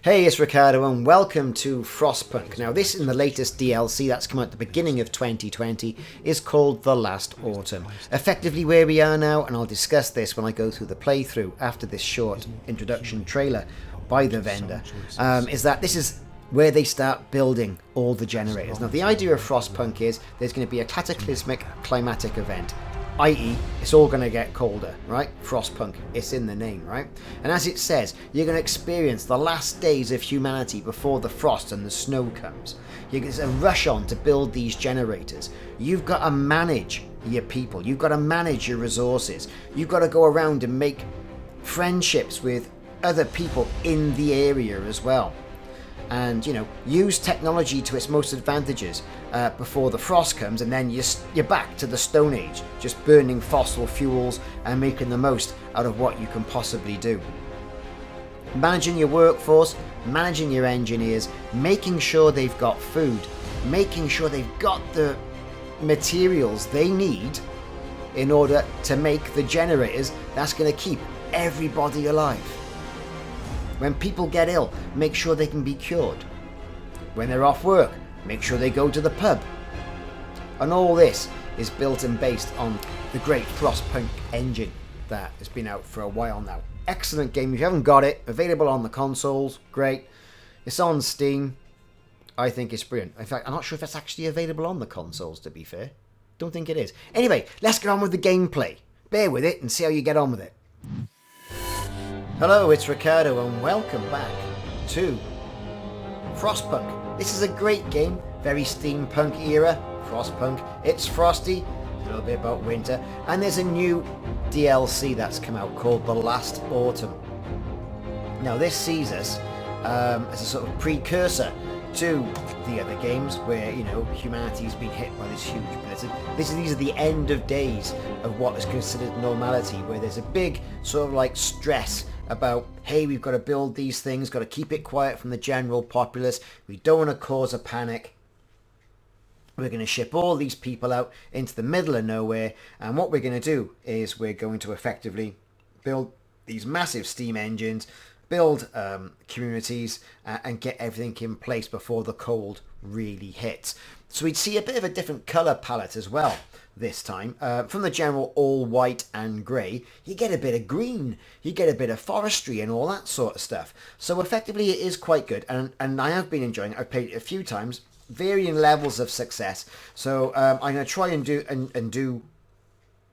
Hey, it's Ricardo and welcome to Frostpunk. Now this in the latest DLC that's come out at the beginning of 2020 is called The Last Autumn. Effectively where we are now, and I'll discuss this when I go through the playthrough after this short introduction trailer by the vendor, is that this is where they start building all the generators. Now the idea of Frostpunk is there's going to be a cataclysmic climatic event, i.e. it's all going to get colder, right? Frostpunk, it's in the name, right? And as it says, you're going to experience the last days of humanity before the frost and the snow comes. There's a rush on to build these generators. You've got to manage your people. You've got to manage your resources. You've got to go around and make friendships with other people in the area as well. And, you know, use technology to its most advantages before the frost comes, and then you're back to the Stone Age, just burning fossil fuels and making the most out of what you can possibly do. Managing your workforce, managing your engineers, making sure they've got food, making sure they've got the materials they need in order to make the generators that's going to keep everybody alive. When people get ill, make sure they can be cured. When they're off work, make sure they go to the pub. And all this is built and based on the great Frostpunk engine that has been out for a while now. Excellent game. If you haven't got it, available on the consoles, great. It's on Steam. I think it's brilliant. In fact, I'm not sure if it's actually available on the consoles, to be fair. Don't think it is. Anyway, let's get on with the gameplay. Bear with it and see how you get on with it. Hello, it's Ricardo and welcome back to Frostpunk. This is a great game, very steampunk era, Frostpunk. It's frosty, a little bit about winter, and there's a new DLC that's come out called The Last Autumn. Now this sees us as a sort of precursor to the other games where, you know, humanity's been hit by this huge blizzard. These are the end of days of what is considered normality, where there's a big sort of like stress about, hey, we've got to build these things, got to keep it quiet from the general populace, we don't want to cause a panic, we're going to ship all these people out into the middle of nowhere, and what we're going to do is we're going to effectively build these massive steam engines, build communities, and get everything in place before the cold really hits. So we'd see a bit of a different colour palette as well this time. From the general all white and grey, you get a bit of green, you get a bit of forestry and all that sort of stuff. So effectively it is quite good, and I have been enjoying it. I've played it a few times, varying levels of success. So I'm going to try and do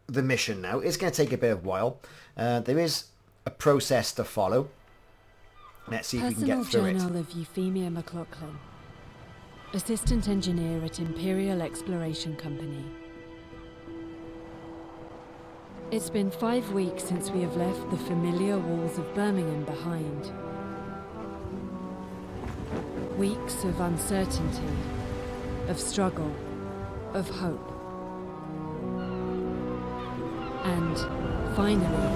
the mission now. It's going to take a bit of a while. There is a process to follow. Let's see if we can get through it. Personal Journal of Euphemia McLaughlin, Assistant Engineer at Imperial Exploration Company. It's been 5 weeks since we have left the familiar walls of Birmingham behind. Weeks of uncertainty, of struggle, of hope. And finally,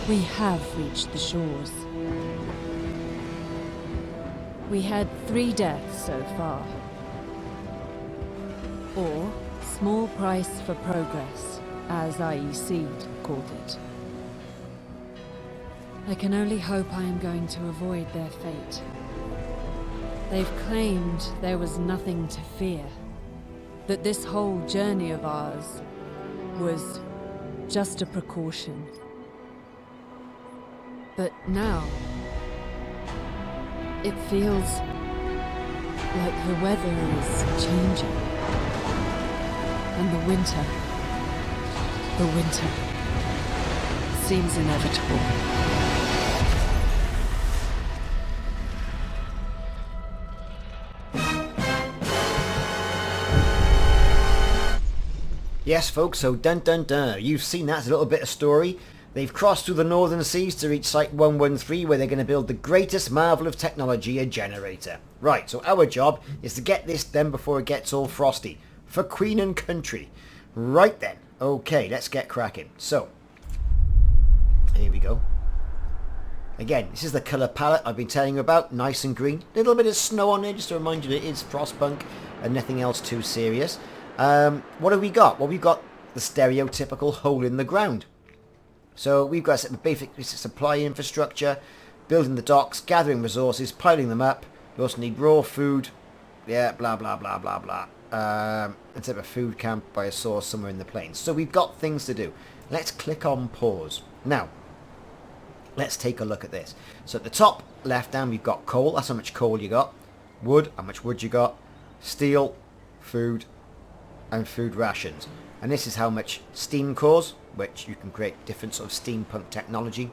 we have reached the shores. We had 3 deaths so far. Or small price for progress, as IEC called it. I can only hope I am going to avoid their fate. They've claimed there was nothing to fear, that this whole journey of ours was just a precaution. But now, it feels like the weather is changing. And the winter seems inevitable. Yes, folks, so dun dun dun, you've seen that as a little bit of story. They've crossed through the northern seas to reach Site 113, where they're going to build the greatest marvel of technology, a generator. Right, so our job is to get this done before it gets all frosty. For Queen and Country. Right then. Okay, let's get cracking. So, here we go. Again, this is the colour palette I've been telling you about. Nice and green. Little bit of snow on there, just to remind you that it is Frostpunk and nothing else too serious. What have we got? Well, we've got the stereotypical hole in the ground. So we've got to set the basic supply infrastructure, building the docks, gathering resources, piling them up. We also need raw food. Yeah, blah, blah, blah, blah, blah. Let's have a food camp by a source somewhere in the plains. So we've got things to do. Let's click on pause. Now, let's take a look at this. So at the top left hand, we've got coal. That's how much coal you got. Wood, how much wood you got. Steel, food, and food rations. And this is how much steam cores, which you can create different sort of steampunk technology.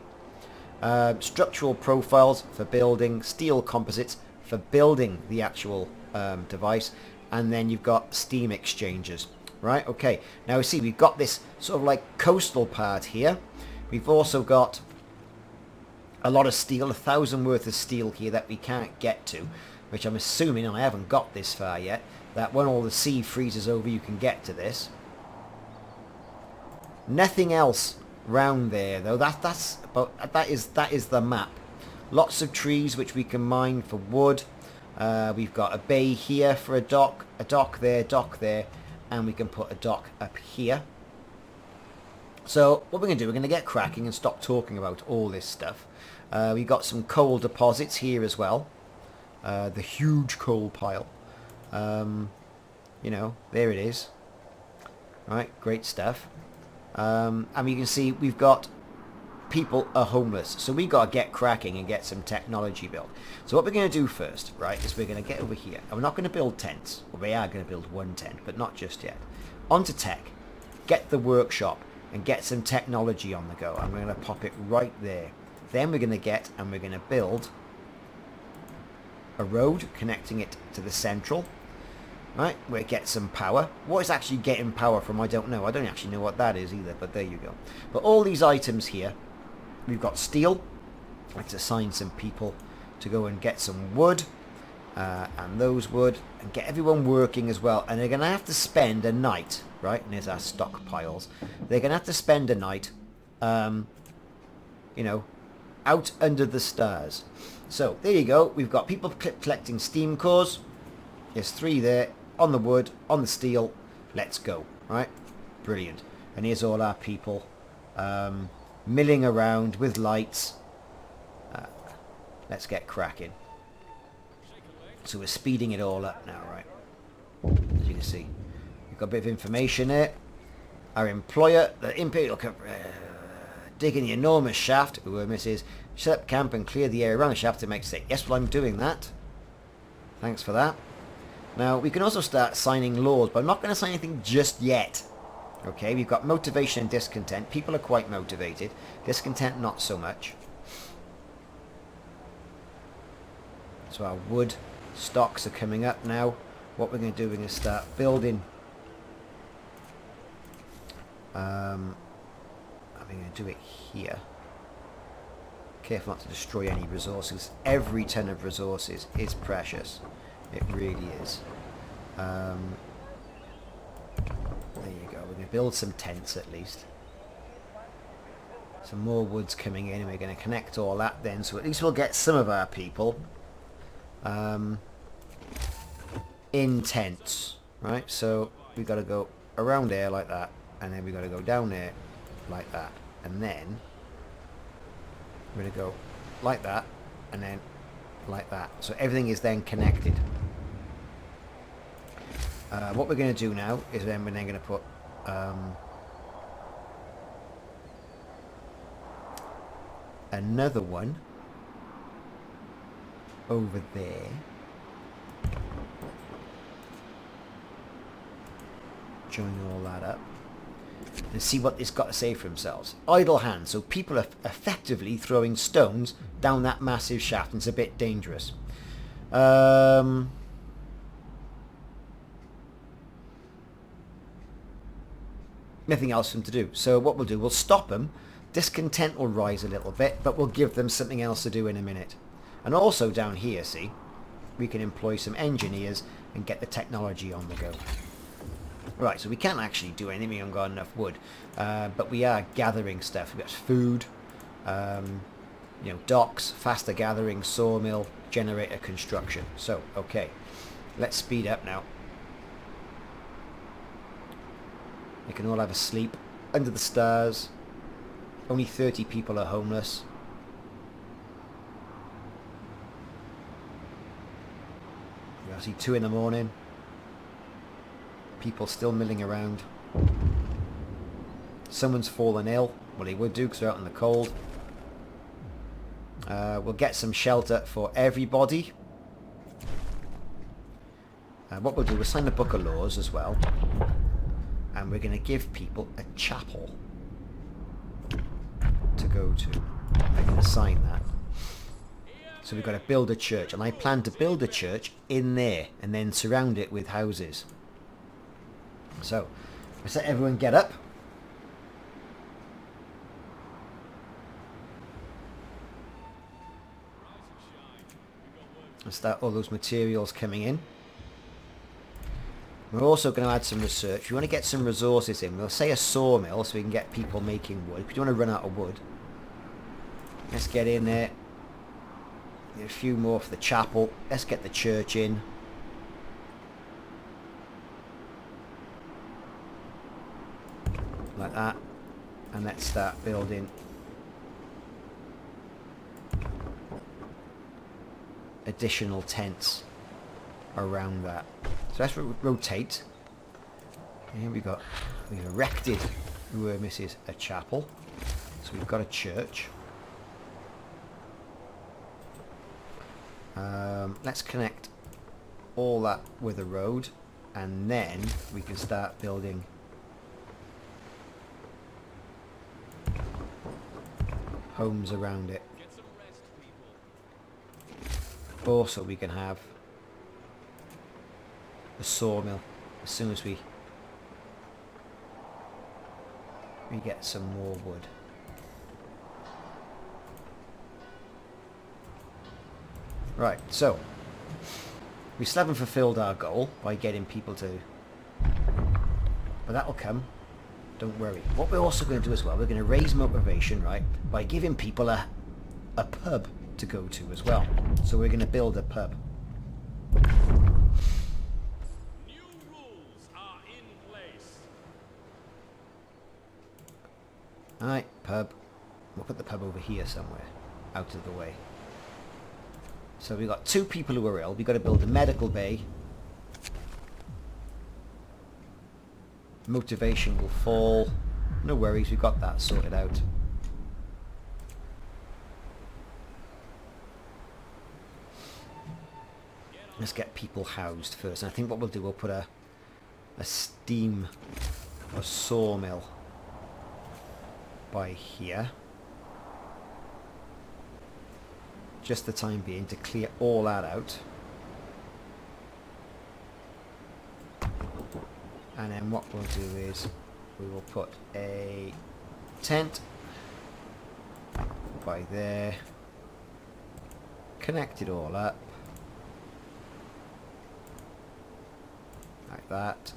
Structural profiles for building, steel composites for building the actual device, and then you've got steam exchangers, right? Okay, now we see we've got this sort of like coastal part here. We've also got a lot of steel, 1,000 worth of steel here that we can't get to, which I'm assuming, and I haven't got this far yet, that when all the sea freezes over you can get to this. Nothing else round there though. That is the map. Lots of trees which we can mine for wood. We've got a bay here for a dock there, and we can put a dock up here. So what we're going to do, we're going to get cracking and stop talking about all this stuff. We've got some coal deposits here as well. The huge coal pile. You know, there it is. Right, great stuff. And you can see we've got people are homeless, so we got to get cracking and get some technology built. So what we're going to do first, right, is we're going to get over here, and we're not going to build tents. Well, we are going to build one tent, but not just yet. Onto tech, get the workshop, and get some technology on the go. I'm going to pop it right there. Then we're going to build a road connecting it to the central. Right, we'll get some power. What is actually getting power from, I don't know. I don't actually know what that is either, but there you go. But all these items here, we've got steel. Let's assign some people to go and get some wood, and those wood, and get everyone working as well. And they're going to have to spend a night, right, and there's our stockpiles. They're going to have to spend a night, you know, out under the stars. So, there you go. We've got people collecting steam cores. There's 3 there. On the wood, on the steel, let's go, right? Brilliant. And here's all our people milling around with lights. Let's get cracking. So we're speeding it all up now, right? As you can see, we've got a bit of information there. Our employer, the Imperial Company, digging the enormous shaft, whoever this is, set up camp and clear the area around the shaft to make safe. Yes, well, I'm doing that. Thanks for that. Now, we can also start signing laws, but I'm not going to sign anything just yet. Okay, we've got motivation and discontent. People are quite motivated. Discontent, not so much. So our wood stocks are coming up now. What we're going to do, we're going to start building. I'm going to do it here. Careful not to destroy any resources. Every ton of resources is precious. It really is. There you go. We're going to build some tents at least. Some more wood's coming in, and we're going to connect all that then, so at least we'll get some of our people in tents, right? So we've got to go around there like that, and then we've got to go down there like that, and then we're going to go like that, and then like that. So everything is then connected. What we're going to do now is then we're then going to put another one over there. Join all that up and see what it's got to say for themselves. Idle hands. So people are effectively throwing stones down that massive shaft, and it's a bit dangerous. Nothing else for them to do. So what we'll do, we'll stop them. Discontent will rise a little bit, but we'll give them something else to do in a minute. And also down here, see, we can employ some engineers and get the technology on the go. Right, so we can't actually do anything. We haven't got enough wood, but we are gathering stuff. We've got food, you know, docks, faster gathering, sawmill, generator construction. So, okay, let's speed up now. They can all have a sleep under the stars. Only 30 people are homeless. I see 2 in the morning. People still milling around. Someone's fallen ill. Well, he would do because they're out in the cold. We'll get some shelter for everybody. What we'll do, we'll sign the Book of Laws as well. And we're going to give people a chapel to go to. I'm going to sign that. So we've got to build a church. And I plan to build a church in there and then surround it with houses. So, let's let everyone get up. And start all those materials coming in. We're also going to add some research. We want to get some resources in. We'll say a sawmill so we can get people making wood. We don't want to run out of wood. Let's get in there. Get a few more for the chapel. Let's get the church in. Like that. And let's start building additional tents around that. So let's rotate. And we've erected Mrs. a chapel. So we've got a church. Let's connect all that with a road, and then we can start building homes around it. Also, we can have a sawmill as soon as we get some more wood. Right, so we still haven't fulfilled our goal by getting people to, but that'll come, don't worry. What we're also going to do as well, we're going to raise motivation, right, by giving people a pub to go to as well. So we're going to build a pub. New rules are in place. Alright, pub. We'll put the pub over here somewhere, out of the way. So we've got 2 people who are ill. We've got to build a medical bay. Motivation will fall. No worries, we've got that sorted out. Let's get people housed first. And I think what we'll do, we'll put a steam or sawmill by here. Just the time being to clear all that out. And then what we'll do is we will put a tent by there. Connect it all up. Like that.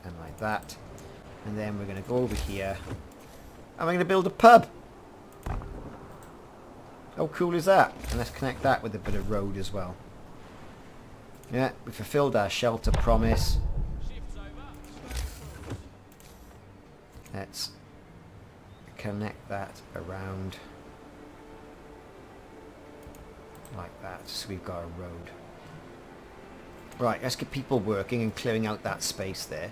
And like that. And then we're going to go over here. And we're going to build a pub. How cool is that? And let's connect that with a bit of road as well. Yeah, we fulfilled our shelter promise. Let's connect that around like that, so we've got a road. Right, let's get people working and clearing out that space there.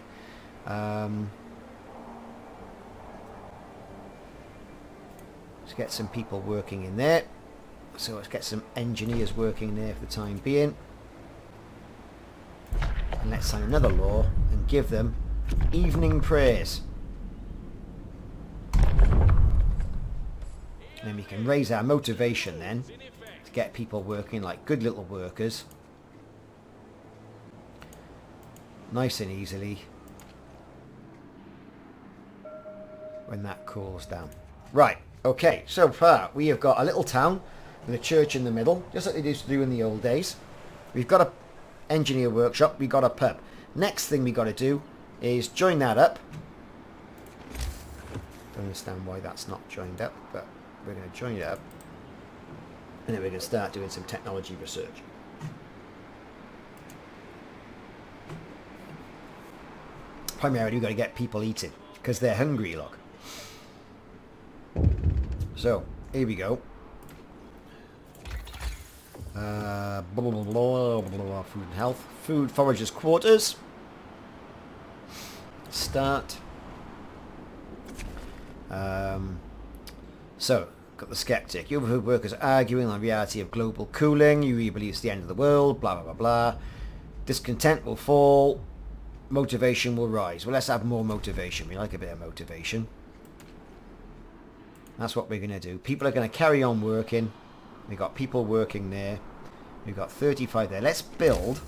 Let's get some people working in there. So let's get some engineers working there for the time being. And let's sign another law and give them evening prayers. And then we can raise our motivation then to get people working like good little workers. Nice and easily. When that cools down. Right. Okay, so far we have got a little town with a church in the middle, just like they used to do in the old days. We've got a engineer workshop, we've got a pub. Next thing we got to do is join that up. Don't understand why that's not joined up, but we're going to join it up. And then we're going to start doing some technology research. Primarily we've got to get people eating, because they're hungry, look. So, here we go. Blah, blah, blah, blah, blah, blah, food and health. Food, foragers' quarters. Start. So, got the skeptic. You overheard workers arguing on the reality of global cooling. You really believe it's the end of the world. Blah, blah, blah, blah. Discontent will fall. Motivation will rise. Well, let's have more motivation. We like a bit of motivation. That's what we're going to do. People are going to carry on working. We've got people working there. We've got 35 there. Let's build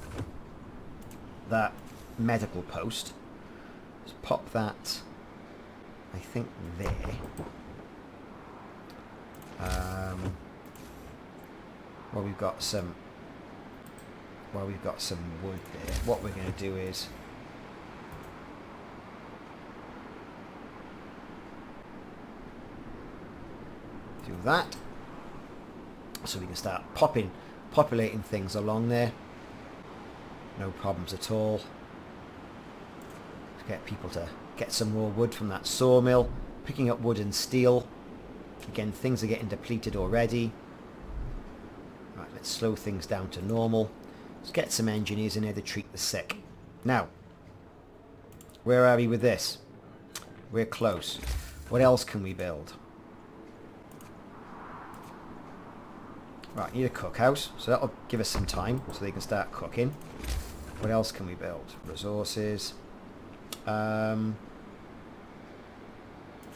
that medical post. Let's pop that, I think, there. Well, we've got some wood there. What we're going to do is do that, so we can start populating things along there. No problems at all. Let's get people to get some more wood from that sawmill. Picking up wood and steel. Again, things are getting depleted already. Right, let's slow things down to normal. Let's get some engineers in here to treat the sick. Now, where are we with this? We're close. What else can we build? Right, need a cookhouse, so that'll give us some time so they can start cooking. What else can we build? Resources. Yeah,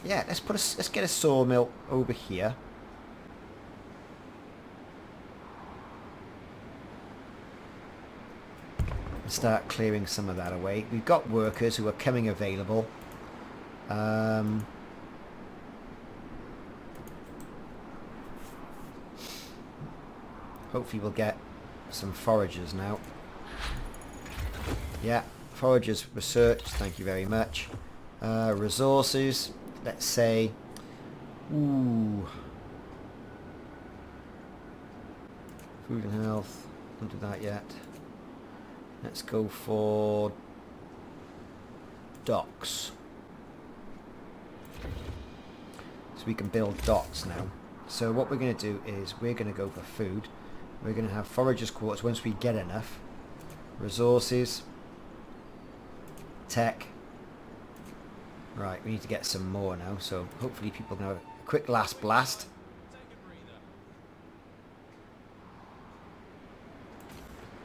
let's get a sawmill over here. And start clearing some of that away. We've got workers who are coming available. Hopefully we'll get some foragers now. Yeah, foragers research, thank you very much. Resources, let's say, food and health, don't do that yet. Let's go for docks. So we can build docks now. So what we're going to do is we're going to go for food. We're going to have foragers' quarters once we get enough. Resources. Tech. Right, we need to get some more now, so hopefully people can have a quick last blast.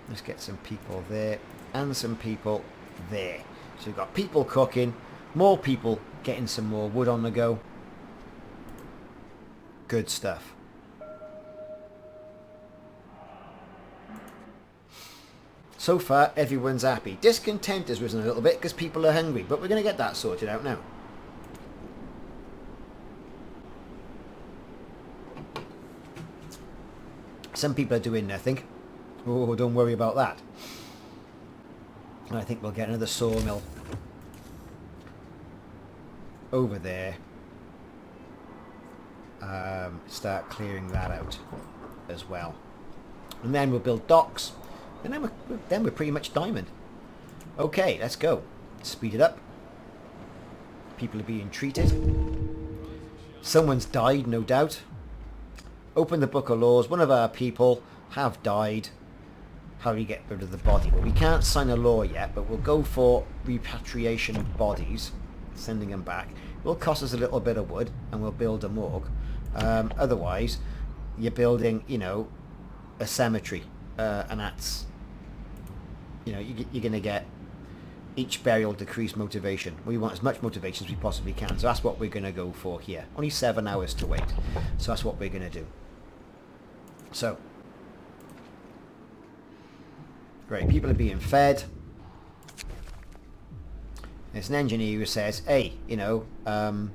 Let's get some people there and some people there. So we've got people cooking, more people getting some more wood on the go. Good stuff. So far, everyone's happy. Discontent has risen a little bit because people are hungry, but we're going to get that sorted out now. Some people are doing nothing. Oh, don't worry about that. And I think we'll get another sawmill over there. Start clearing that out as well. And then we'll build docks. And then we're pretty much diamond. Okay, let's go. Speed it up. People are being treated. Someone's died, no doubt. Open the book of laws. One of our people have died. How do we get rid of the body? Well, we can't sign a law yet, but we'll go for repatriation of bodies. Sending them back. It will cost us a little bit of wood, and we'll build a morgue. Otherwise, you're building, you know, a cemetery. And that's... You know, you're going to get each burial decrease motivation. We want as much motivation as we possibly can. So that's what we're going to go for here. Only 7 hours to wait. So that's what we're going to do. So. Great. People are being fed. There's an engineer who says, hey, you know, can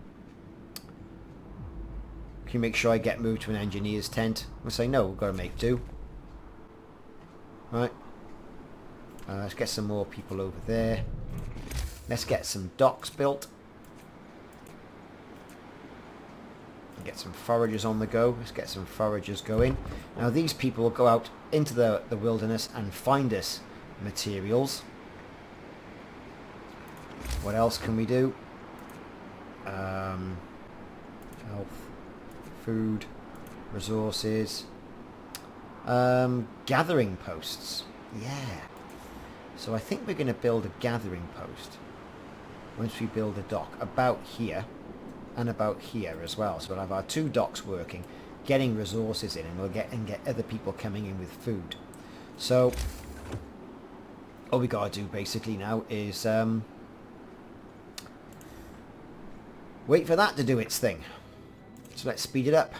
you make sure I get moved to an engineer's tent? We'll say, no, we've got to make do. Right. Let's get some more people over there. Let's get some docks built. Get some foragers on the go. Let's get some foragers going. Now these people will go out into the wilderness and find us materials. What else can we do? Health, food, resources, gathering posts. Yeah. So I think we're going to build a gathering post once we build a dock about here and about here as well. So we'll have our 2 docks working, getting resources in, and we'll get other people coming in with food. So all we got to do basically now is wait for that to do its thing. So let's speed it up.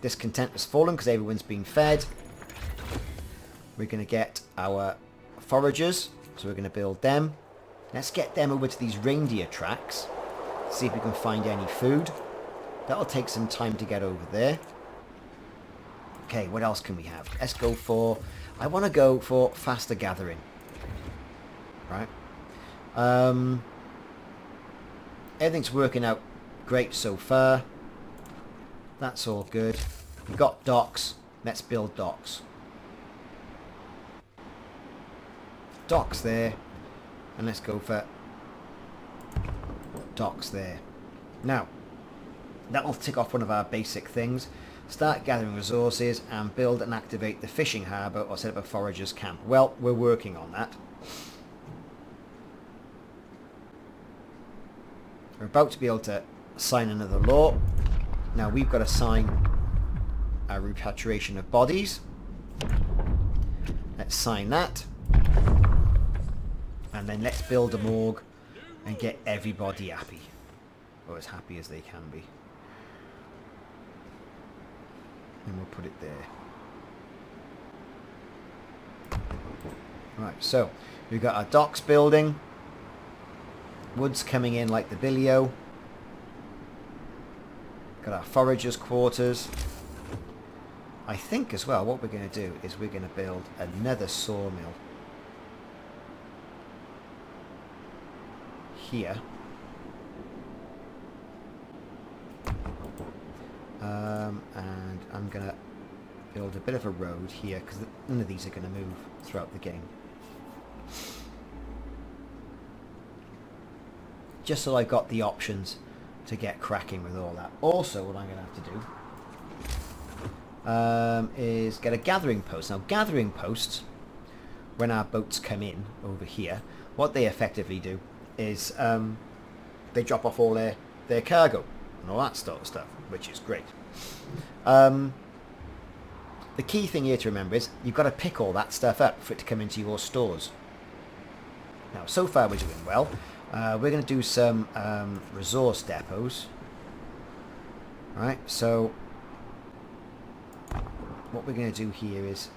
Discontent has fallen because everyone's been fed. We're going to get our foragers, so we're going to build them. Let's get them over to these reindeer tracks, see if we can find any food. That'll take some time to get over there. Okay, what else can we have? Let's go for... I want to go for faster gathering. Right. Everything's working out great so far. That's all good. We've got docks. Let's build docks. Docks there. And let's go for docks there. Now, that will tick off one of our basic things. Start gathering resources and build and activate the fishing harbour or set up a forager's camp. Well, we're working on that. We're about to be able to sign another law. Now we've got to sign a repatriation of bodies. Let's sign that. And then let's build a morgue and get everybody happy. Or as happy as they can be. And we'll put it there. Right, so we've got our docks building. Wood's coming in like the billio. Got our foragers' quarters. I think as well what we're going to do is we're going to build another sawmill here. And I'm going to build a bit of a road here because none of these are going to move throughout the game. Just so I've got the options to get cracking with all that. Also, what I'm going to have to do is get a gathering post. Now, gathering posts, when our boats come in over here, what they effectively do is they drop off all their cargo and all that sort of stuff, which is great. The key thing here to remember is you've got to pick all that stuff up for it to come into your stores. Now, so far we're doing well. We're going to do some resource depots. Right, so what we're going to do here is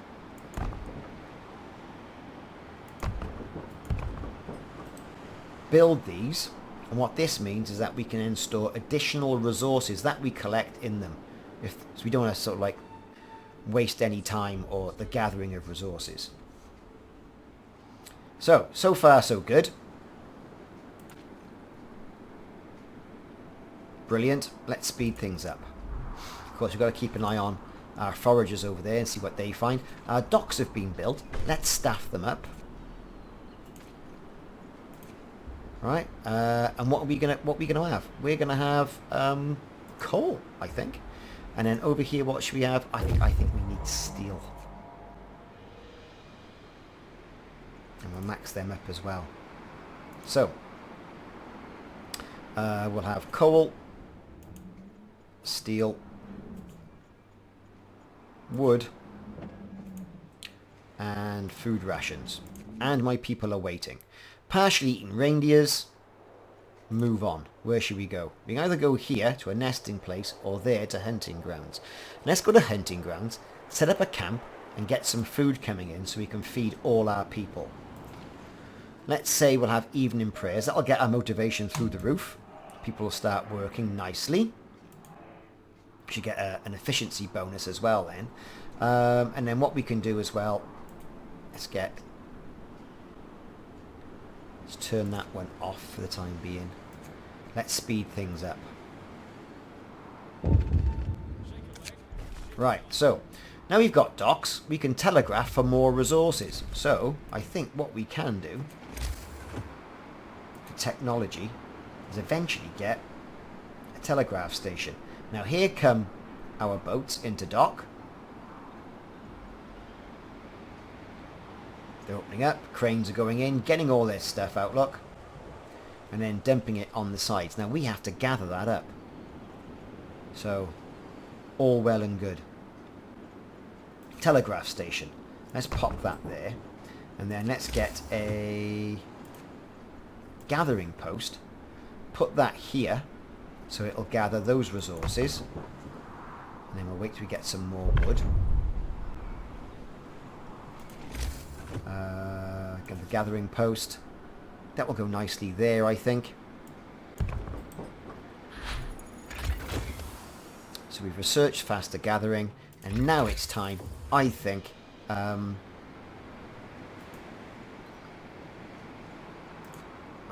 build these, and what this means is that we can then store additional resources that we collect in them. So we don't want to sort of like waste any time or the gathering of resources. So far so good. Brilliant. Let's speed things up. Of course, we've got to keep an eye on our foragers over there and see what they find. Our docks have been built. Let's staff them up. Right. And what are we gonna have? We're gonna have coal, I think. And then over here, what should we have? I think we need steel. And we'll max them up as well. So we'll have coal, steel, wood, and food rations. And my people are waiting. Partially eaten reindeers. Move on. Where should we go? We can either go here to a nesting place or there to hunting grounds. Let's go to hunting grounds, set up a camp, and get some food coming in so we can feed all our people. Let's say we'll have evening prayers. That'll get our motivation through the roof. People will start working nicely. We should get an efficiency bonus as well then. And then what we can do as well, let's turn that one off for the time being. Let's speed things up. Right, so now we've got docks, we can telegraph for more resources. So I think what we can do for technology is eventually get a telegraph station. Now here come our boats into dock. They're opening up, cranes are going in, getting all their stuff out, look. And then dumping it on the sides. Now we have to gather that up. So, all well and good. Telegraph station. Let's pop that there. And then let's get a gathering post. Put that here. So it'll gather those resources. And then we'll wait till we get some more wood. Get the gathering post. That will go nicely there, I think. So we've researched faster gathering, and now it's time, I think, we're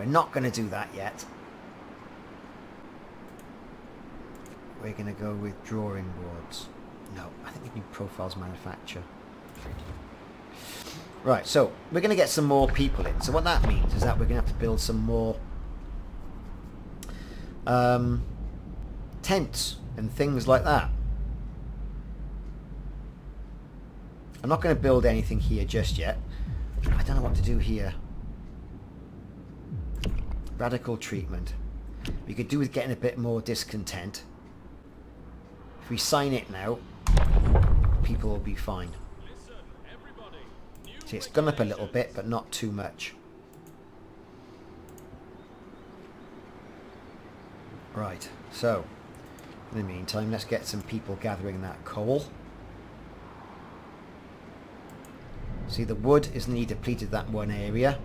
not going to do that yet. We're going to go with drawing boards. No, I think we need profiles manufacture. Right, so we're going to get some more people in. So what that means is that we're going to have to build some more tents and things like that. I'm not going to build anything here just yet. I don't know what to do here. Radical treatment. We could do with getting a bit more discontent. If we sign it now, people will be fine. See, it's gone up a little bit, but not too much. Right, so in the meantime, let's get some people gathering that coal. See, the wood is nearly depleted that one area.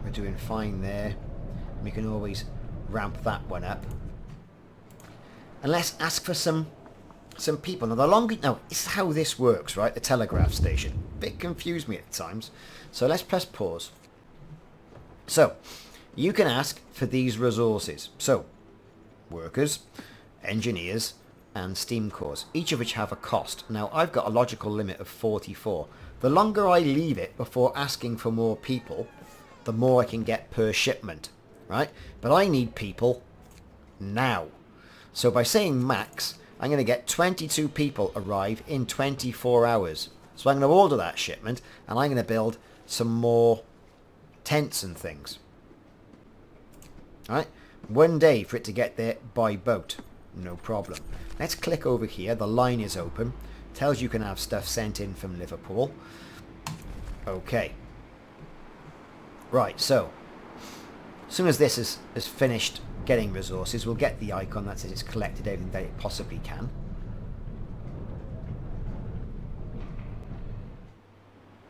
We're doing fine there. We can always ramp that one up. And let's ask for some people. Now, the longer... Now, this is how this works, right? The telegraph station. A bit confused me at times. So let's press pause. So, you can ask for these resources. So, workers, engineers, and steam cores, each of which have a cost. Now, I've got a logical limit of 44. The longer I leave it before asking for more people, the more I can get per shipment, right? But I need people now. So by saying max, I'm going to get 22 people arrive in 24 hours. So I'm going to order that shipment, and I'm going to build some more tents and things. All right? 1 day for it to get there by boat. No problem. Let's click over here. The line is open. Tells you can have stuff sent in from Liverpool. Okay. Right, so as soon as this is finished getting resources, we'll get the icon that says it's collected everything that it possibly can.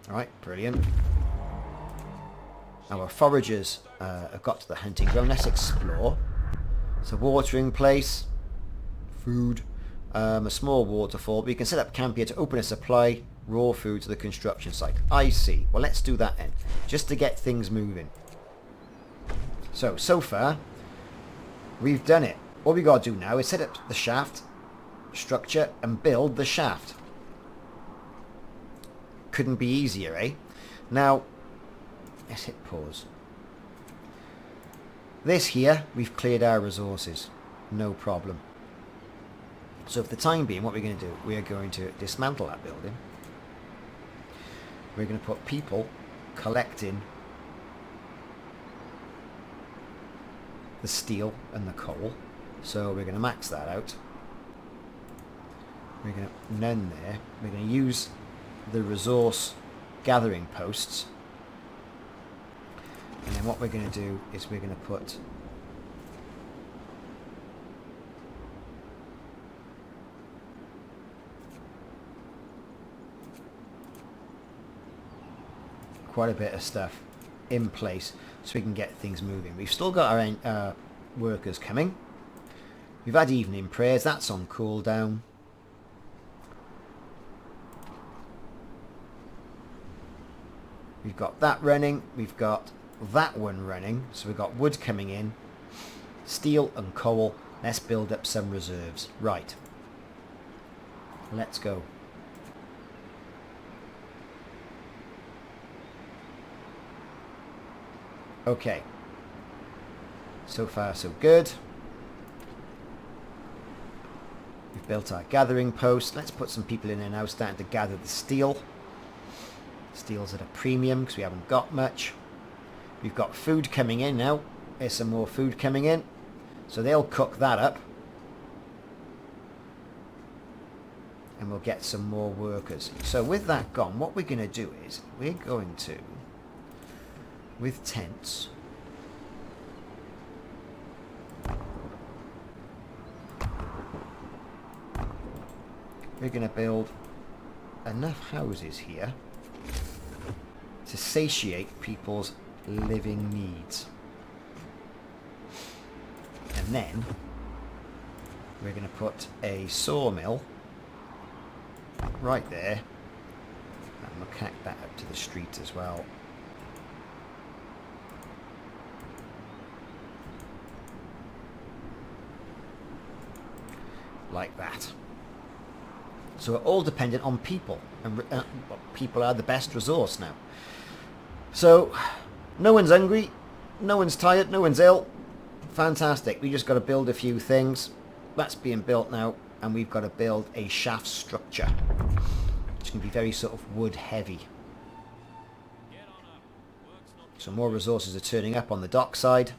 Alright, brilliant. Our foragers have got to the hunting ground. Let's explore. It's a watering place. Food. A small waterfall. But you can set up camp here to open a supply raw food to the construction site. I see. Well, let's do that then. Just to get things moving. So far, we've done it. All we got to do now is set up the shaft structure and build the shaft. Couldn't be easier, eh? Now, let's hit pause. This here, we've cleared our resources. No problem. So for the time being, what we're going to do, we are going to dismantle that building. We're going to put people collecting the steel and the coal. So we're going to max that out. We're going to none there. We're going to use the resource gathering posts. And then what we're going to do is we're going to put quite a bit of stuff in place so we can get things moving. We've still got our workers coming. We've had evening prayers. That's on cooldown. We've got that running. We've got that one running. So we've got wood coming in. Steel and coal. Let's build up some reserves. Right. Let's go. Okay. So far so good. Built our gathering post. Let's put some people in there now starting to gather the steel. Steel's at a premium because we haven't got much. We've got food coming in now. There's some more food coming in. So they'll cook that up. And we'll get some more workers. So with that gone, what we're going to do is we're going to, with tents, we're going to build enough houses here to satiate people's living needs. And then we're going to put a sawmill right there, and we'll connect that up to the street as well. Like that. So we're all dependent on people, and people are the best resource now. So no one's hungry, no one's tired, no one's ill. Fantastic. We just got to build a few things. That's being built now, and we've got to build a shaft structure, which can be very sort of wood heavy. So more resources are turning up on the dock side.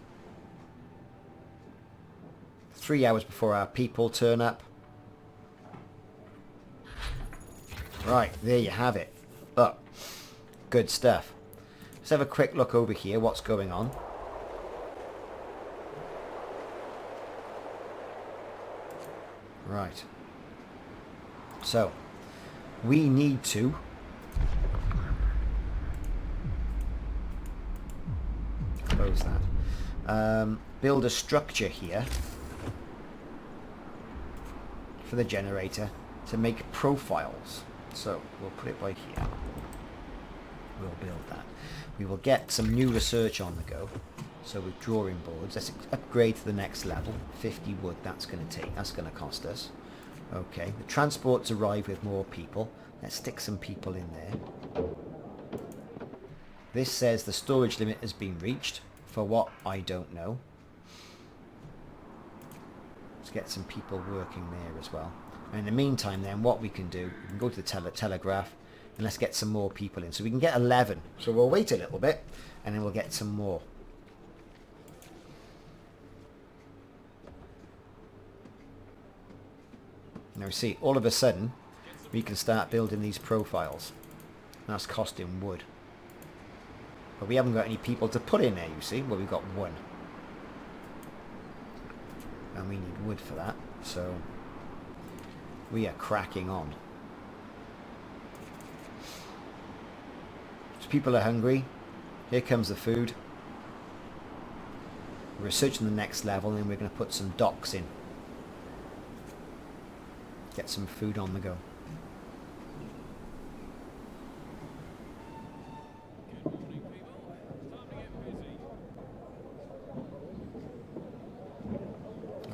3 hours before our people turn up. Right, there you have it. But good stuff. Let's have a quick look over here, what's going on. Right. So, we need to close that. Build a structure here for the generator to make profiles. So, we'll put it right here. We'll build that. We will get some new research on the go. So with drawing boards, let's upgrade to the next level. 50 wood, that's going to cost us. Okay, the transports arrive with more people. Let's stick some people in there. This says the storage limit has been reached. For what? I don't know. Let's get some people working there as well. And in the meantime then, what we can do, we can go to the telegraph, and let's get some more people in. So we can get 11. So we'll wait a little bit, and then we'll get some more. Now see, all of a sudden, we can start building these profiles. That's costing wood. But we haven't got any people to put in there, you see. Well, we've got one. And we need wood for that. So, we are cracking on. So people are hungry. Here comes the food. We're researching the next level, and then we're going to put some docks in. Get some food on the go.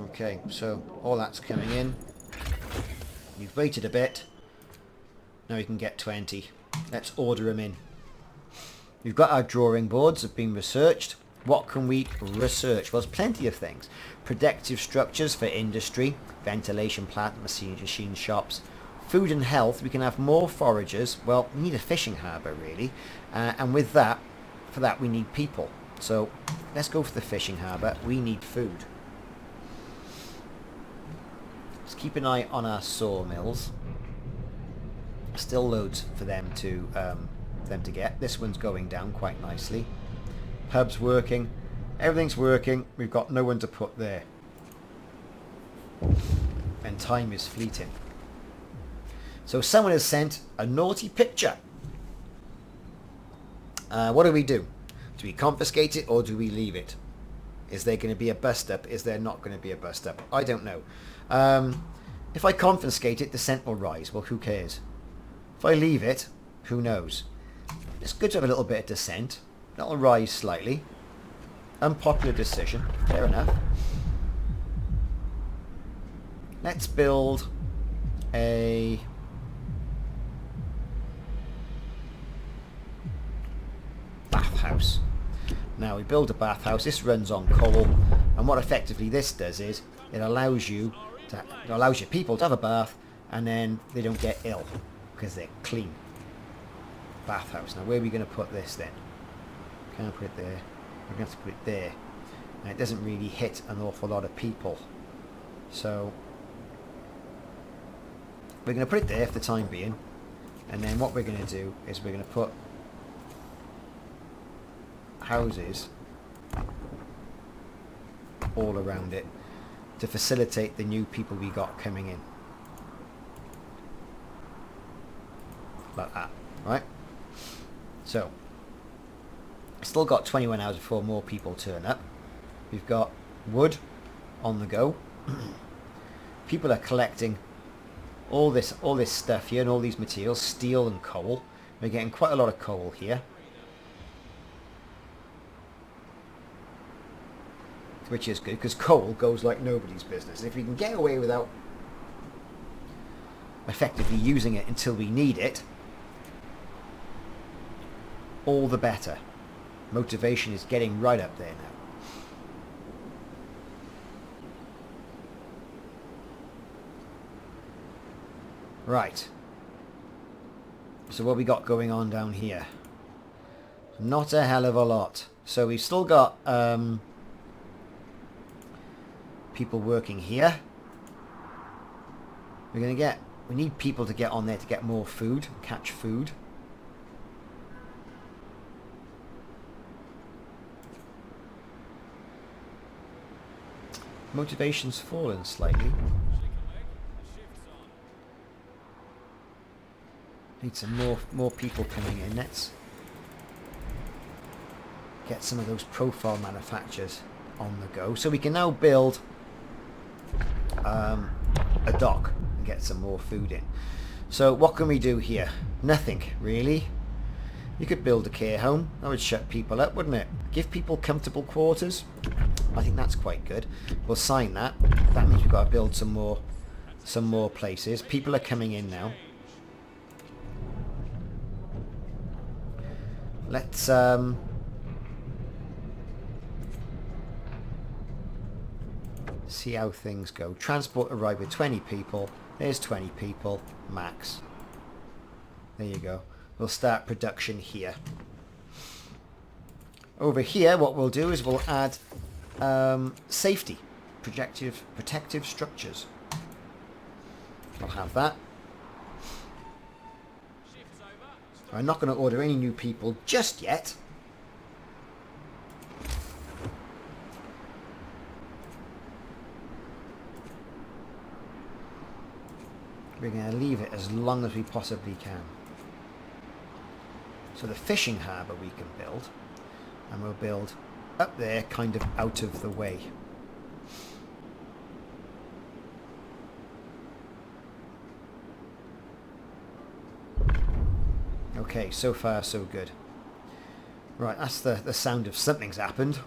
Okay, so all that's coming in. You've waited a bit. Now we can get 20. Let's order them in. We've got our drawing boards have been researched. What can we research? Well, there's plenty of things. Protective structures for industry, ventilation plant, machine shops, food and health. We can have more foragers. Well, we need a fishing harbour really, and with that, for that we need people. So let's go for the fishing harbour. We need food. Let's keep an eye on our sawmills. Still loads for them to get. This one's going down quite nicely. Pub's working. Everything's working. We've got no one to put there. And time is fleeting. So someone has sent a naughty picture. What do we do? Do we confiscate it or do we leave it? Is there going to be a bust up? Is there not going to be a bust up? I don't know. If I confiscate it, dissent will rise. Well, who cares? If I leave it, who knows? It's good to have a little bit of dissent. That'll rise slightly. Unpopular decision. Fair enough. Let's build a bathhouse. Now we build a bathhouse. This runs on coal, and what effectively this does is it allows you That allows your people to have a bath, and then they don't get ill because they're clean. Bathhouse. Now, where are we going to put this then? Can't put it there. We're going to have to put it there. Now, it doesn't really hit an awful lot of people, so we're going to put it there for the time being. And then what we're going to do is we're going to put houses all around it to facilitate the new people we got coming in. Like that, right? So, still got 21 hours before more people turn up. We've got wood on the go. People are collecting all this stuff here and all these materials, steel and coal. We're getting quite a lot of coal here, which is good because coal goes like nobody's business. If we can get away without effectively using it until we need it, all the better. Motivation is getting right up there now. Right. So what we got going on down here? Not a hell of a lot. So we've still got people working here. We need people to get on there to get more food, catch food. Motivation's fallen slightly. Need some more people coming in. Let's get some of those profile manufacturers on the go. So we can now build a dock and get some more food in. So what can we do here? Nothing, really. You could build a care home. That would shut people up, wouldn't it? Give people comfortable quarters. I think that's quite good. We'll sign that. That means we've got to build some more places. People are coming in now. Let's see how things go. Transport arrived with 20 people. There's 20 people max. There you go. We'll start production here. Over here, what we'll do is we'll add safety, protective structures. I'll have that. I'm not going to order any new people just yet. We're going to leave it as long as we possibly can. So the fishing harbour we can build, and we'll build up there, kind of out of the way. Okay, so far so good. Right, that's the sound of something's happened.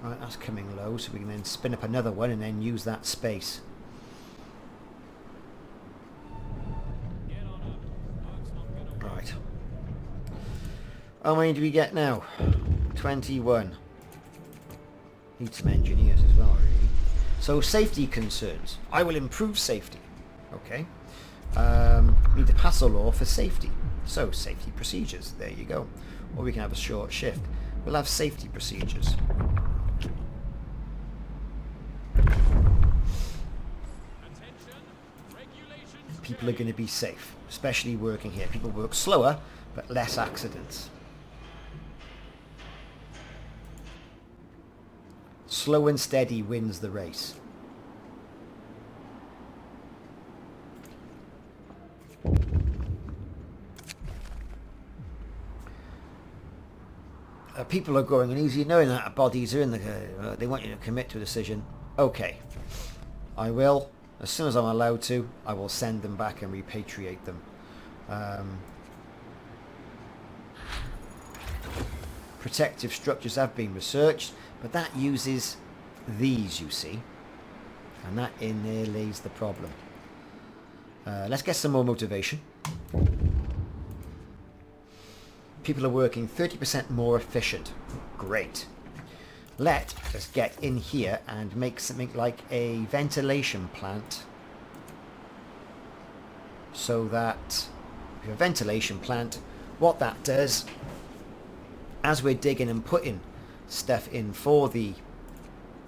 Right, that's coming low, so we can then spin up another one and then use that space. Right. How many do we get now? 21. Need some engineers as well, really. So safety concerns. I will improve safety. Okay. Need to pass a law for safety. So safety procedures. There you go. Or we can have a short shift. We'll have safety procedures. People are going to be safe, especially working here. People work slower, but less accidents. Slow and steady wins the race. People are growing uneasy knowing that bodies are in the... they want you to commit to a decision. Okay. I will. As soon as I'm allowed to, I will send them back and repatriate them. Protective structures have been researched, but that uses these, you see. And that in there lays the problem. Let's get some more motivation. People are working 30% more efficient. Great. Let us get in here and make something like a ventilation plant. So that with a ventilation plant, what that does, as we're digging and putting stuff in for the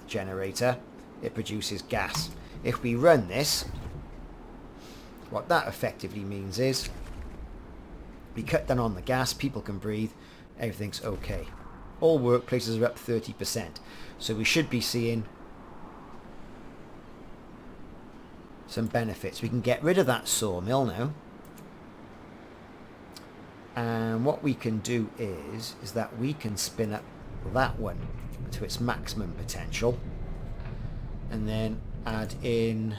generator, it produces gas. If we run this, what that effectively means is we cut down on the gas, people can breathe, everything's okay. All workplaces are up 30%. So we should be seeing some benefits. We can get rid of that sawmill now. And what we can do is that we can spin up that one to its maximum potential. And then add in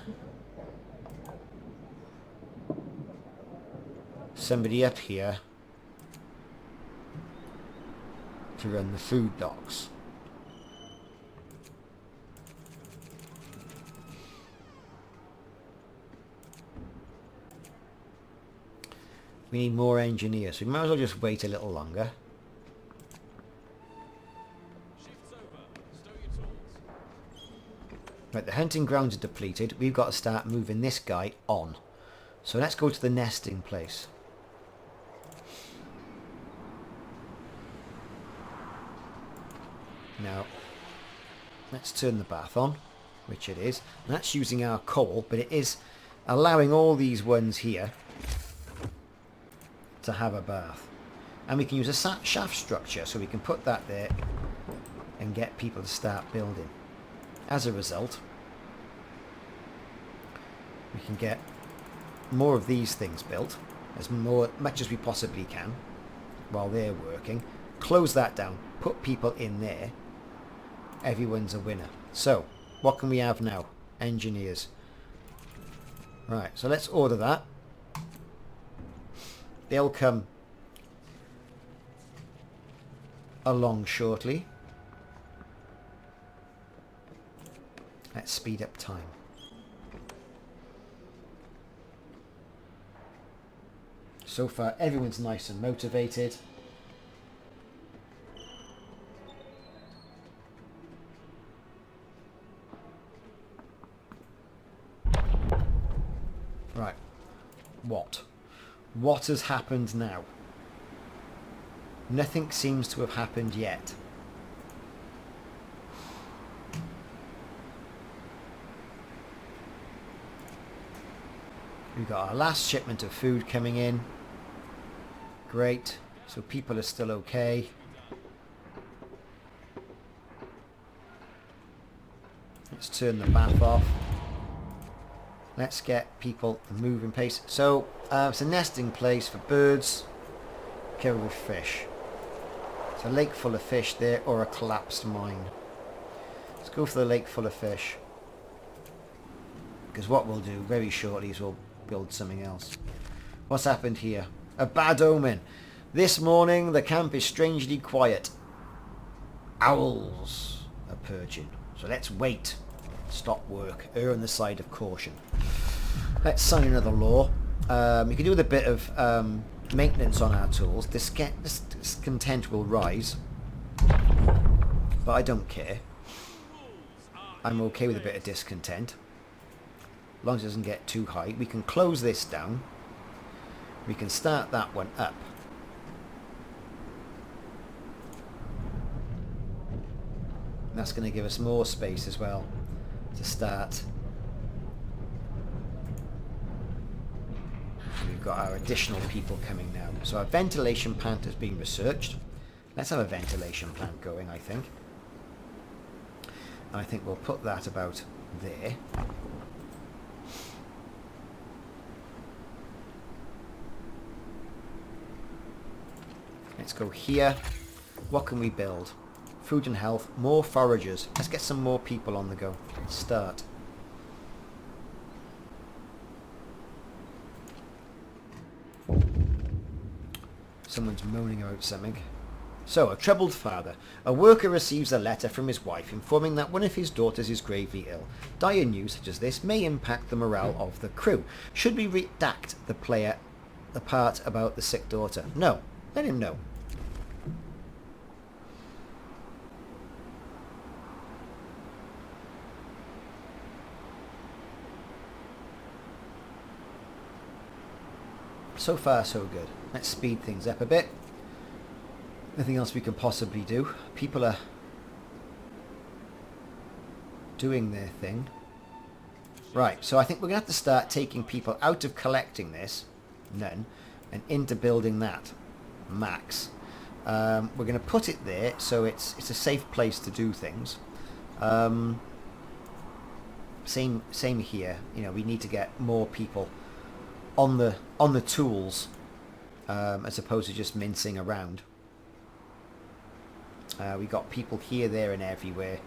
somebody up here to run the food docks. We need more engineers, so we might as well just wait a little longer. Shift's over. Stow your tools. Right, the hunting grounds are depleted. We've got to start moving this guy on. So let's go to the nesting place. Now, let's turn the bath on, which it is. And that's using our coal, but it is allowing all these ones here to have a bath. And we can use a shaft structure, so we can put that there and get people to start building. As a result, we can get more of these things built, much as we possibly can, while they're working. Close that down, put people in there. Everyone's a winner. So, what can we have now? Engineers. Right, so let's order that. They'll come along shortly. Let's speed up time. So far, everyone's nice and motivated. Right. What has happened now? Nothing seems to have happened yet. We've got our last shipment of food coming in. Great. So people are still okay. Let's turn the bath off. Let's get people moving pace. So it's a nesting place for birds covered with fish. It's a lake full of fish there, or a collapsed mine. Let's go for the lake full of fish. Because what we'll do very shortly is we'll build something else. What's happened here? A bad omen. This morning the camp is strangely quiet. Owls are perching. So let's wait. Stop work. Err on the side of caution. Let's sign another law. We can do with a bit of maintenance on our tools. Discontent will rise. But I don't care. I'm okay with a bit of discontent. As long as it doesn't get too high. We can close this down. We can start that one up. And that's going to give us more space as well to start. We've got our additional people coming now. So our ventilation plant has been researched. Let's have a ventilation plant going, I think. I think we'll put that about there. Let's go here. What can we build? Food and health, more foragers. Let's get some more people on the go. Let's start. Someone's moaning about something. So, a troubled father. A worker receives a letter from his wife informing that one of his daughters is gravely ill. Dire news such as this may impact the morale of the crew. Should we redact the part about the sick daughter? No. Let him know. So far, so good. Let's speed things up a bit. Nothing else we can possibly do. People are doing their thing. Right, so I think we're going to have to start taking people out of collecting this, none, and into building that, max. We're going to put it there so it's a safe place to do things. Same here. You know, we need to get more people on the tools as opposed to just mincing around. We got people here, there, and everywhere.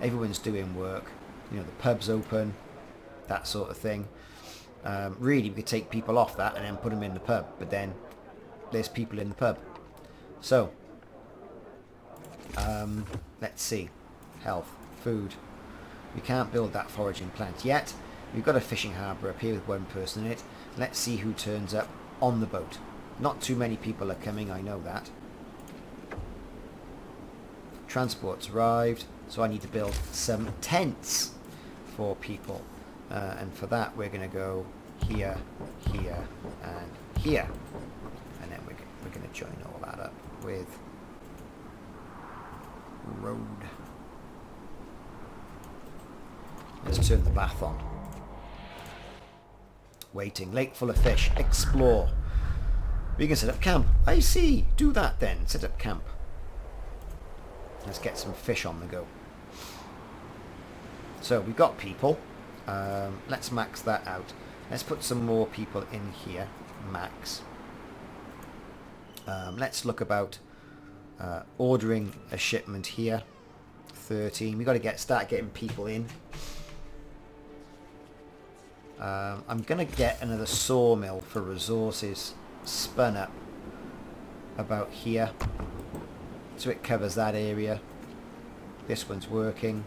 Everyone's doing work. You know, the pub's open, that sort of thing. Really, we could take people off that and then put them in the pub, but then there's people in the pub. So, let's see. Health, food. We can't build that foraging plant yet. We've got a fishing harbour up here with one person in it. Let's see who turns up on the boat. Not too many people are coming, I know that. Transport's arrived, so I need to build some tents for people. And for that we're going to go here, here, and here. And then we're going to join all that up with road. Let's turn the bath on. Waiting. Lake full of fish. Explore. We can set up camp. I see. Do that then. Set up camp. Let's get some fish on the go. So we've got people. Let's max that out. Let's put some more people in here. Max. Let's look about ordering a shipment here. 13. We've got to start getting people in. I'm going to get another sawmill for resources spun up about here. So it covers that area. This one's working.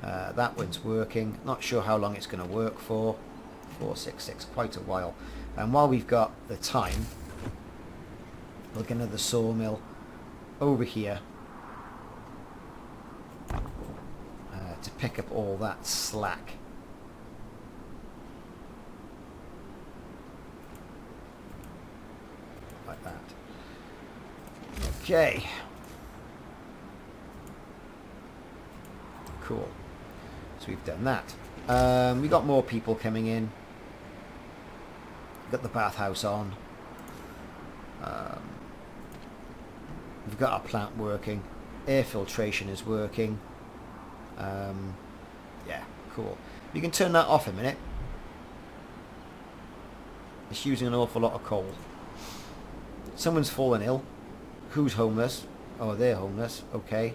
That one's working. Not sure how long it's going to work for. 466, quite a while. And while we've got the time, we'll get another sawmill over here to pick up all that slack. Like that. Okay. Cool. So we've done that. We got more people coming in. Got the bathhouse on. We've got our plant working. Air filtration is working. Yeah, cool. You can turn that off a minute. It's using an awful lot of coal. Someone's fallen ill. Who's homeless? Oh, they're homeless. Okay.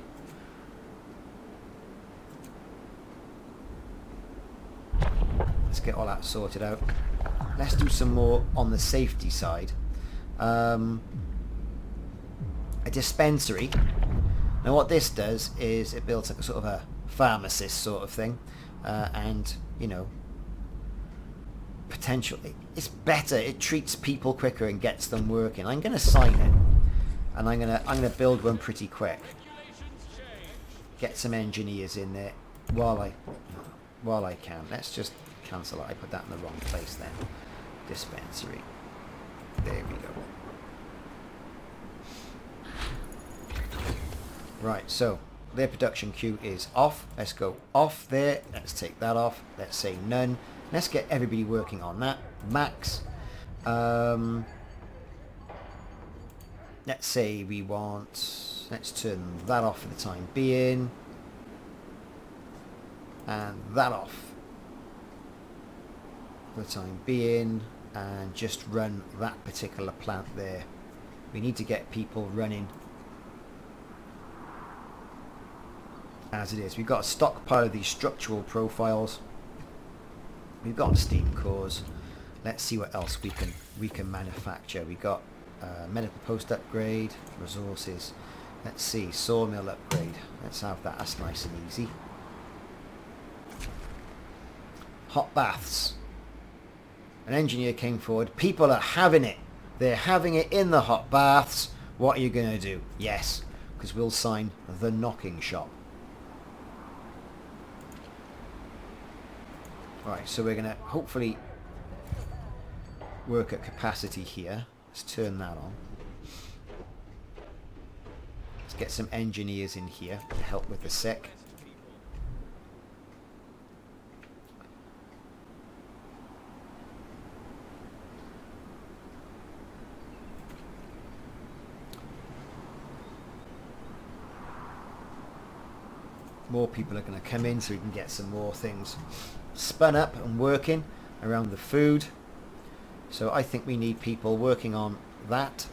Let's get all that sorted out. Let's do some more on the safety side. A dispensary. Now what this does is it builds like a sort of a pharmacist sort of thing. And, you know, potentially it's better. It treats people quicker and gets them working. I'm going to sign it. And I'm gonna build one pretty quick. Get some engineers in there while I can. Let's just cancel it. I put that in the wrong place then. Dispensary. There we go. Right, so their production queue is off. Let's go off there. Let's take that off. Let's say none. Let's get everybody working on that. Max. Let's say we want... Let's turn that off for the time being. And that off for the time being. And just run that particular plant there. We need to get people running as it is. We've got a stockpile of these structural profiles. We've got steam cores. Let's see what else we can manufacture. We got medical post upgrade, resources. Let's see, sawmill upgrade. Let's have that. That's nice and easy. Hot baths. An engineer came forward. People are having it. They're having it in the hot baths. What are you going to do? Yes, because we'll sign the knocking shop. Right, so we're going to hopefully work at capacity here. Let's turn that on. Let's get some engineers in here to help with the sick. More people are going to come in so we can get some more things spun up and working around the food. So I think we need people working on that.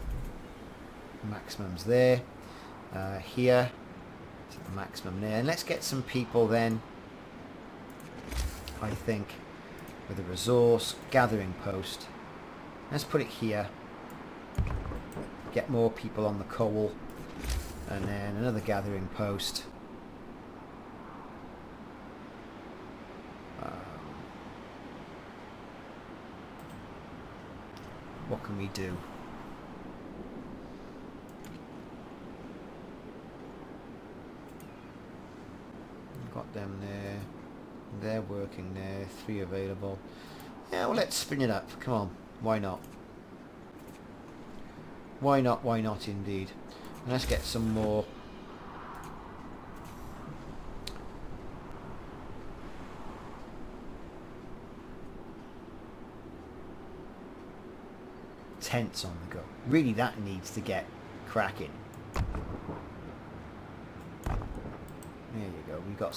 Maximum's there. Here. The maximum there. And let's get some people then, I think, with a resource gathering post. Let's put it here. Get more people on the coal. And then another gathering post. What can we do? Got them there. They're working there. 3 available. Yeah, well, let's spin it up. Come on. Why not? Why not? Why not indeed? And let's get some more. Tents on the go. Really, that needs to get cracking. There you go. We got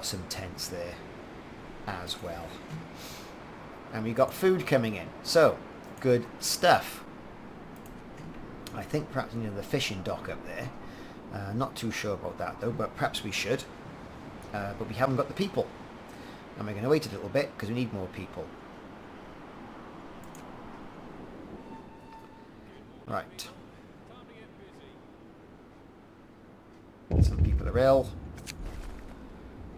some tents there as well, and we got food coming in. So good stuff. I think perhaps we need the fishing dock up there. Not too sure about that though, but perhaps we should. But we haven't got the people, and we're going to wait a little bit because we need more people. Right. Some people are ill.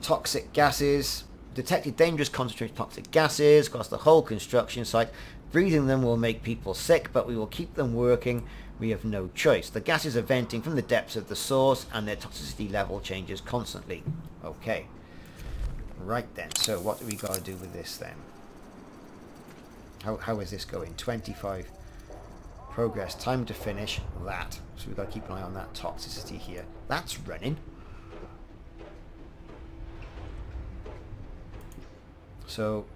Toxic gases. Detected dangerous concentrated toxic gases across the whole construction site. Breathing them will make people sick, but we will keep them working. We have no choice. The gases are venting from the depths of the source, and their toxicity level changes constantly. Okay. Right then. So what do we got to do with this then? How is this going? 25. Progress, time to finish that. So we've got to keep an eye on that toxicity here. That's running. So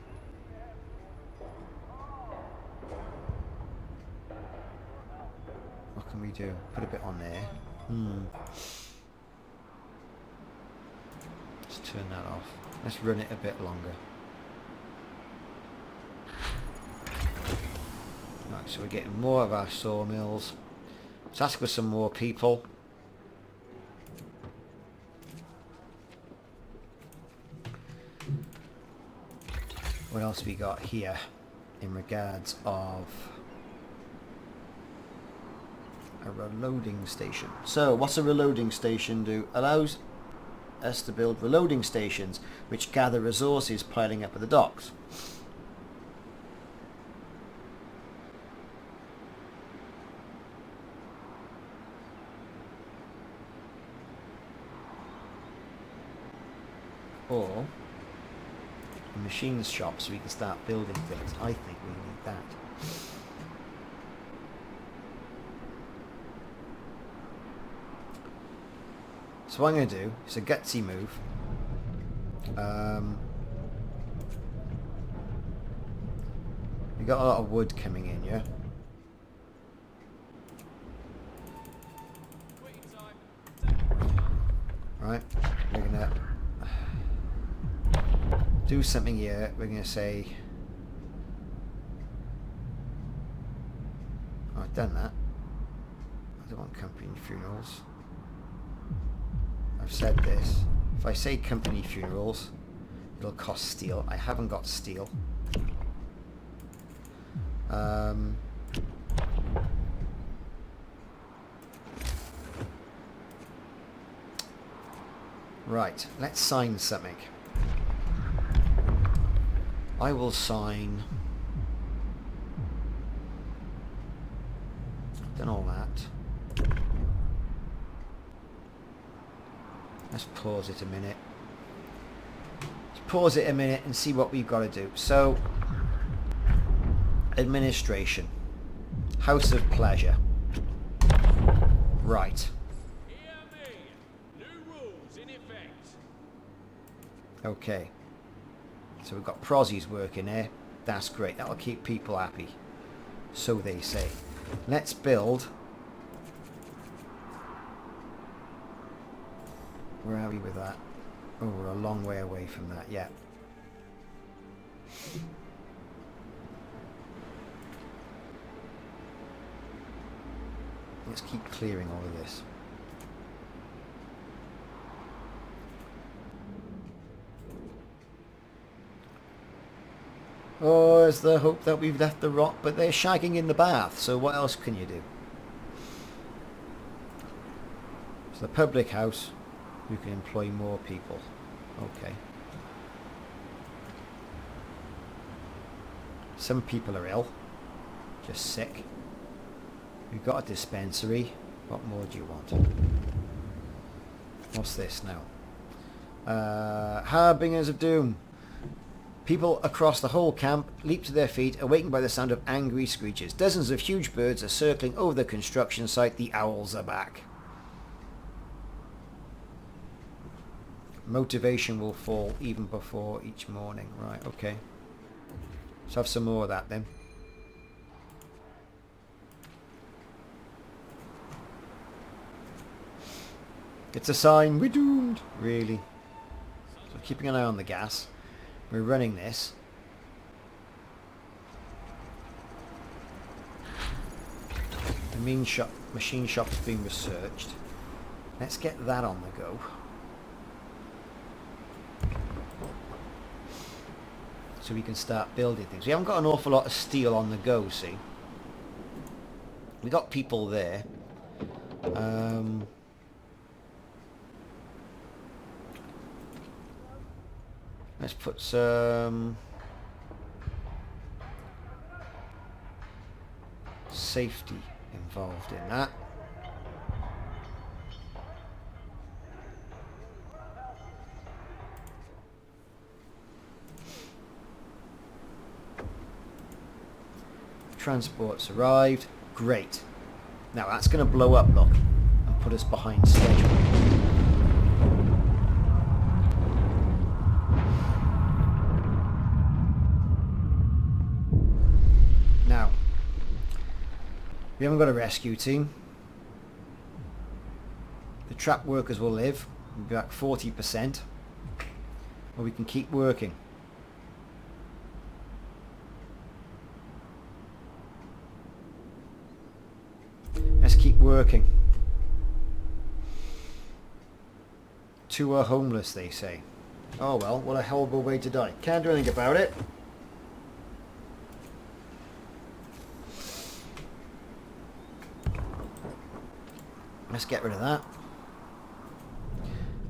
what can we do? Put a bit on there. Let's turn that off. Let's run it a bit longer. Right, so we're getting more of our sawmills. Let's ask for some more people. What else we got here in regards of a reloading station? So what's a reloading station do? Allows us to build reloading stations which gather resources piling up at the docks. Or a machines shop so we can start building things. I think we need that. So what I'm going to do is a gutsy move. We got a lot of wood coming in, yeah? Right, we're going to do something here. We're going to say, oh, I've done that. I don't want company funerals. I've said this. If I say company funerals, it'll cost steel. I haven't got steel. Right, let's sign something. I will sign. Done all that. Let's pause it a minute. Let's pause it a minute and see what we've got to do. So, Administration. House of Pleasure. Right. Hear me. New rules in effect. Okay. So we've got prozzies working here. That's great. That'll keep people happy. So they say. Let's build. Where are we with that? Oh, we're a long way away from that. Yeah. Let's keep clearing all of this. Oh, there's the hope that we've left the rock, but they're shagging in the bath, so what else can you do? It's the public house. You can employ more people. Okay. Some people are ill. Just sick. We've got a dispensary. What more do you want? What's this now? Harbingers of Doom. People across the whole camp leap to their feet, awakened by the sound of angry screeches. Dozens of huge birds are circling over the construction site. The owls are back. Motivation will fall even before each morning. Right, okay. Let's have some more of that then. It's a sign. We're doomed. Really. So keeping an eye on the gas. We're running this. The machine shop is being researched. Let's get that on the go. So we can start building things. We haven't got an awful lot of steel on the go, see. We got people there. Let's put some safety involved in that. Transport's arrived. Great. Now that's going to blow up, look, and put us behind schedule. Now, we haven't got a rescue team. The trap workers will live. We'll be back 40%. Or we can keep working. Let's keep working. 2 are homeless, they say. Oh well, what a hell of a way to die. Can't do anything about it. Let's get rid of that.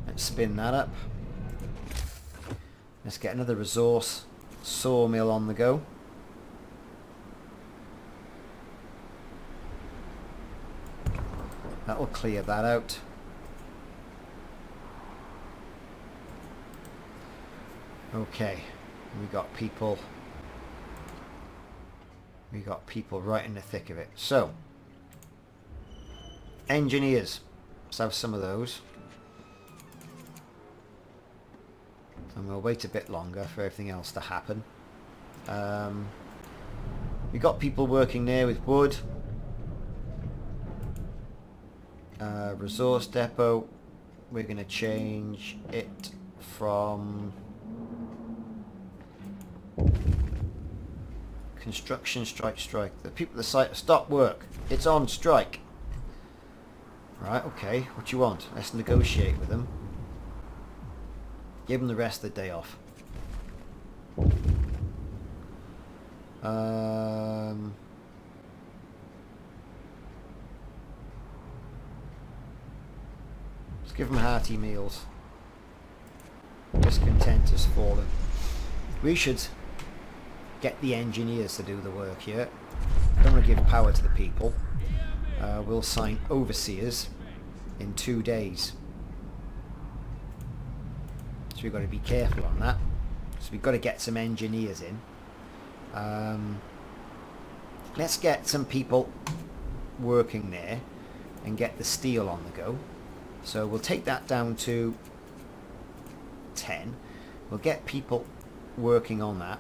Let's spin that up. Let's get another resource sawmill on the go. That will clear that out. Okay, we got people. We got people right in the thick of it. So, engineers. Let's have some of those. And we'll wait a bit longer for everything else to happen. We got people working there with wood. Resource depot, we're going to change it from construction strike. The people at the site have stopped work. It's on strike. Right, okay, what you want? Let's negotiate with them. Give them the rest of the day off. Give them hearty meals. Discontent has fallen. We should get the engineers to do the work here. I don't want to give power to the people. We'll sign overseers in 2 days. So we've got to be careful on that. So we've got to get some engineers in. Let's get some people working there and get the steel on the go. So we'll take that down to 10. We'll get people working on that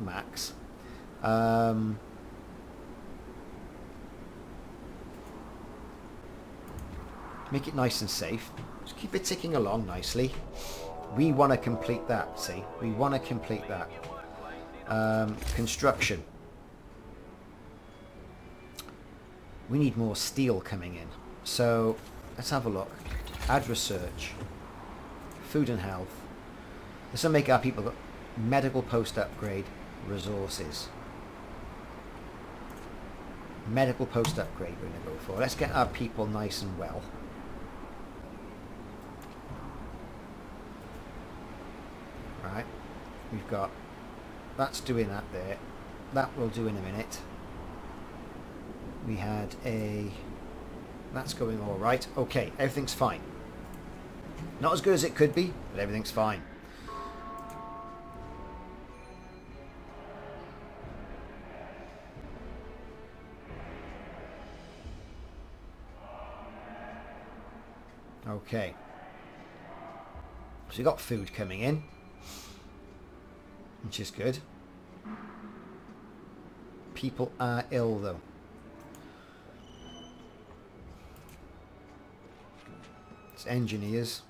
max. Make it nice and safe. Just keep it ticking along nicely. We want to complete that, see? We want to complete that. Construction. We need more steel coming in. So, let's have a look. Add research. Food and health. This will make our people got medical post upgrade resources. Medical post upgrade we're going to go for. Let's get our people nice and well. Right. We've got... That's doing that there. That we'll do in a minute. We had a... That's going all right. Okay, everything's fine. Not as good as it could be, but everything's fine. Okay. So we got food coming in, which is good. People are ill though. It's engineers.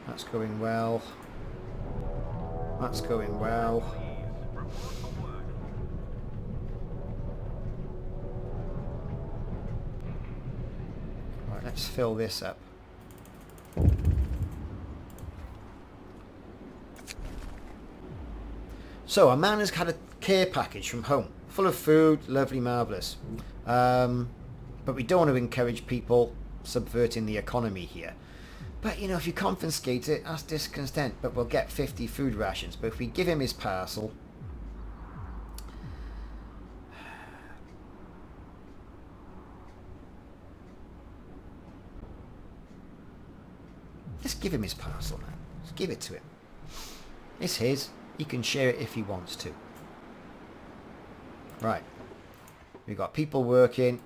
That's going well. That's going well. Right, let's fill this up. So, a man has had a care package from home, full of food, lovely, marvellous. But we don't want to encourage people subverting the economy here. But, you know, if you confiscate it, that's discontent. But we'll get 50 food rations. But if we give him his parcel... Let's give him his parcel now. Let's give it to him. It's his. He can share it if he wants to. Right. We've got people working.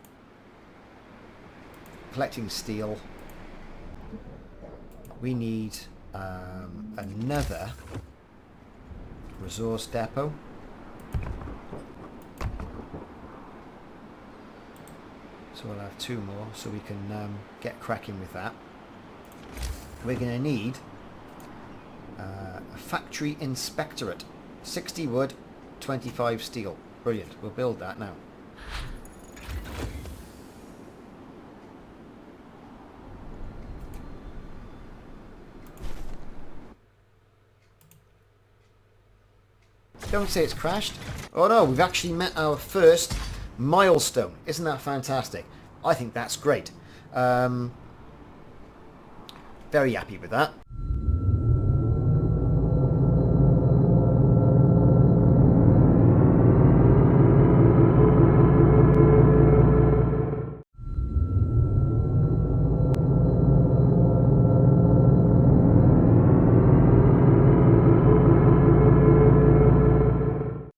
Collecting steel. We need another resource depot. So we'll have 2 more so we can get cracking with that. We're going to need a factory inspectorate. 60 wood, 25 steel. Brilliant. We'll build that now. Don't say it's crashed. Oh no, we've actually met our first milestone. Isn't that fantastic? I think that's great. Very happy with that.